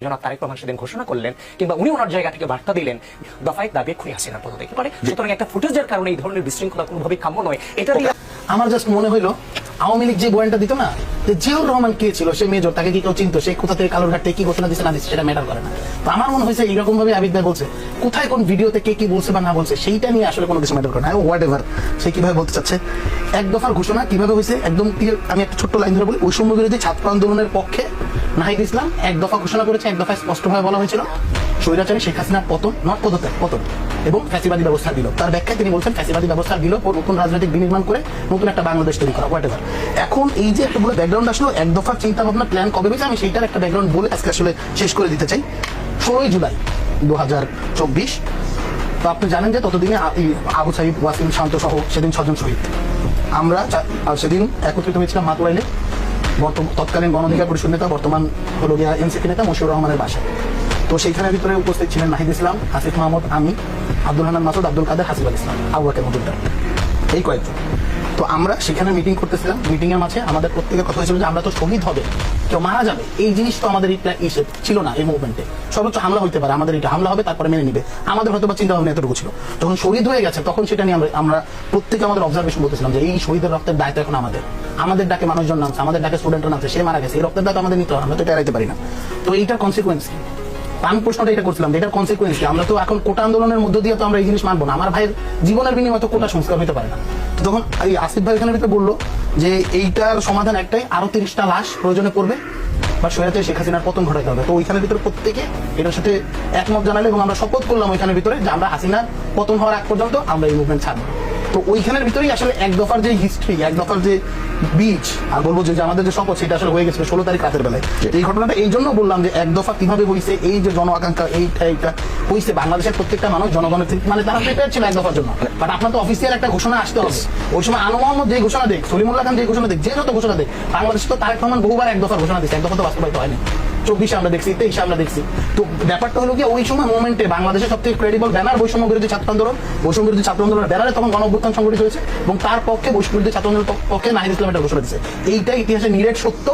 জনাব তারেক রহমান সেদিন ঘোষণা করলেন কিংবা উনি ওনার জায়গা থেকে বার্তা দিলেন দফায় দাবি খুনি হাসিনার পদত্যাগ করে। সুতরাং একটা ফুটেজের কারণে এই ধরনের বিশৃঙ্খলা কোনোভাবেই কাম্য নয়। এটা দিয়ে আমার জাস্ট মনে হইলো আওয়ামী লীগ যে বয়ানটা দিত না, যে জিয়াউর রহমান কে ছিল, সে মেজর, তাকে কি কেউ চিনতো, সে কোথা থেকে কালোরঘাট থেকে কি ঘোষণা দিচ্ছে না দিচ্ছে সেটা ম্যাটার করে না। তো আমার মনে হয়েছে এইরকম ভাবে আবিদ ভাই বলছে, কোথায় কোন ভিডিওতে কে কি বলছে বা না বলছে সেইটা নিয়ে আসলে কোনো কিছু ম্যাটার করে না। হোয়াট এভার সে কিভাবে বলতে চাচ্ছে, এক দফার ঘোষণা কিভাবে হয়েছে একদম ক্লিয়ার। আমি একটা ছোট্ট লাইন ধরে বলি, বৈষম্য বিরোধী ছাত্র আন্দোলনের পক্ষে নাহিদ ইসলাম এক দফা ঘোষণা করেছে। এক দফায় স্পষ্টভাবে বলা হয়েছিল স্বৈরাচারী শেখ হাসিনার পতন, নট পদত্যাগ, পতন, এবং ফ্যাসিবাদী ব্যবস্থা দিল। তার ব্যাখ্যায় তিনি বলছেন ফ্যাসিবাদী ব্যবস্থা দিল ও নতুন রাজনৈতিক বিনির্মাণ করে নতুন একটা বাংলাদেশ তৈরি করা, হোয়াট এভার। এখন এই যে একটা বলে ব্যাকগ্রাউন্ড আসলো, এক দফার চিন্তা ভাবনা প্ল্যান কবে হয়েছে, আমি সেইটার একটা ব্যাকগ্রাউন্ড বলে আজকে আসলে শেষ করে দিতে চাই। 16 জুলাই 2024। তো আপনি জানেন যে ততদিনে আবু সাইদ, ওয়াসিম, শান্ত সহ সেদিন 6 জন শহীদ। আমরা সেদিন একত্রিত হয়েছিলাম মাতুয়াইলে তৎকালীন গণ অধিকার পরিষদ নেতা, বর্তমান হলো গিয়া এনসিপি নেতা মশিউর রহমানের বাসায়। তো সেইখানের ভিতরে উপস্থিত ছিলেন নাহিদ ইসলাম, আসিফ মাহমুদ, আমি, আব্দুল হান্নান মাসুদ, আব্দুল কাদের, হাসিব আল ইসলাম, আবু বকর মজুমদার, এই কয়েকজন। তো আমরা সেখানে মিটিং করতেছিলাম। মিটিং এর মাঝে আমাদের প্রত্যেকের কথা হয়েছিল যে আমরা তো শহীদ হবে, কেউ মারা যাবে, এই জিনিস তো আমাদের ছিল না এই মুভমেন্টে। সর্বোচ্চ হামলা হইতে পারে, আমাদের এটা হামলা হবে তারপরে মেনে নিবে, আমাদের হয়তো বা চিন্তা ভাবনা এতটুকু ছিল। যখন শহীদ হয়ে গেছে তখন সেটা নিয়ে আমরা প্রত্যেকে আমাদের অবজারভেশন বলতেছিলাম যে এই শহীদের রক্তের দায়িত্ব এখন আমাদের ডাকে মানুষজন নামছে, আমাদের ডাকে স্টুডেন্টরা নামছে, সে মারা গেছে, এই রক্তের দায়িত্ব আমাদের নিতে হবে, আমরা তো এটা এড়াইতে পারি না। তো এইটার কনসিকুয়েন্স, আমি প্রশ্নটা এটা করছিলাম যে এটার কনসিকুয়েন্স কি? আমরা তো এখন কোটা আন্দোলনের মধ্য দিয়ে তো আমরা এই জিনিস মানবো না। আমার ভাইয়ের জীবনের বিনিময়ে তো কোটা সংস্কার হতে পারে না। তো তখন এই আসিফ ভাই এখানে ভিতরে বললো যে এইটার সমাধান একটাই, আরো 30টা লাশ প্রয়োজনে পড়বে বা স্বৈরাচারী শেখ হাসিনার পতন ঘটাতে হবে। তো ওইখানের ভিতরে প্রত্যেকে এটার সাথে একমত জানালে এবং আমরা শপথ করলাম ওইখানের ভিতরে যে আমরা হাসিনার পতন হওয়ার আগ পর্যন্ত আমরা এই মুভমেন্ট ছাড়বো। তো ওইখানের ভিতরেই আসলে এক দফার যে হিস্ট্রি, এক দফার যে বীজ, আর বলবো যে আমাদের যে শপথ, সেটা আসলে হয়ে গেছে 16 তারিখ রাতের বেলায়। এই ঘটনাটা এই জন্য বললাম যে এক দফা কিভাবে হয়েছে, এই যে জন আকাঙ্ক্ষা এইটা হয়েছে, বাংলাদেশের প্রত্যেকটা মানুষ জনগণের মানে তারা প্রিপেয়ার ছিল এক দফার জন্য। বাট আপনার তো অফিসিয়াল একটা ঘোষণা আসতে হবে। ওই সময় আনোয়ার মোহাম্মদ যে ঘোষণা দেখ, সলিমুল্লাহ খান যে ঘোষণা দেখ, যে যত ঘোষণা দেখ, বাংলাদেশ তো তারেক রহমান বহুবার এক দফার ঘোষণা দিচ্ছে, এক দফা তো বাস্তবায়িত হয়নি। 24 আমরা দেখছি, 23 আমরা দেখছি। তো ব্যাপারটা হলো কি, ওই সময় মোমেন্টে বাংলাদেশের সবথেকে ক্রেডিবল ব্যানার বৈষম্য বিরোধী ছাত্র আন্দোলন, বৈষম্য বিরোধী ছাত্র আন্দোলনের ব্যানারে তখন গণ অভ্যুত্থান সংগঠিত হয়েছে এবং তার পক্ষে বৈষম্য বিরোধী ছাত্র আন্দোলনের পক্ষে নাহিদ ইসলাম একটা ঘোষণা দিচ্ছে। এইটাই ইতিহাসে নিরেট সত্য।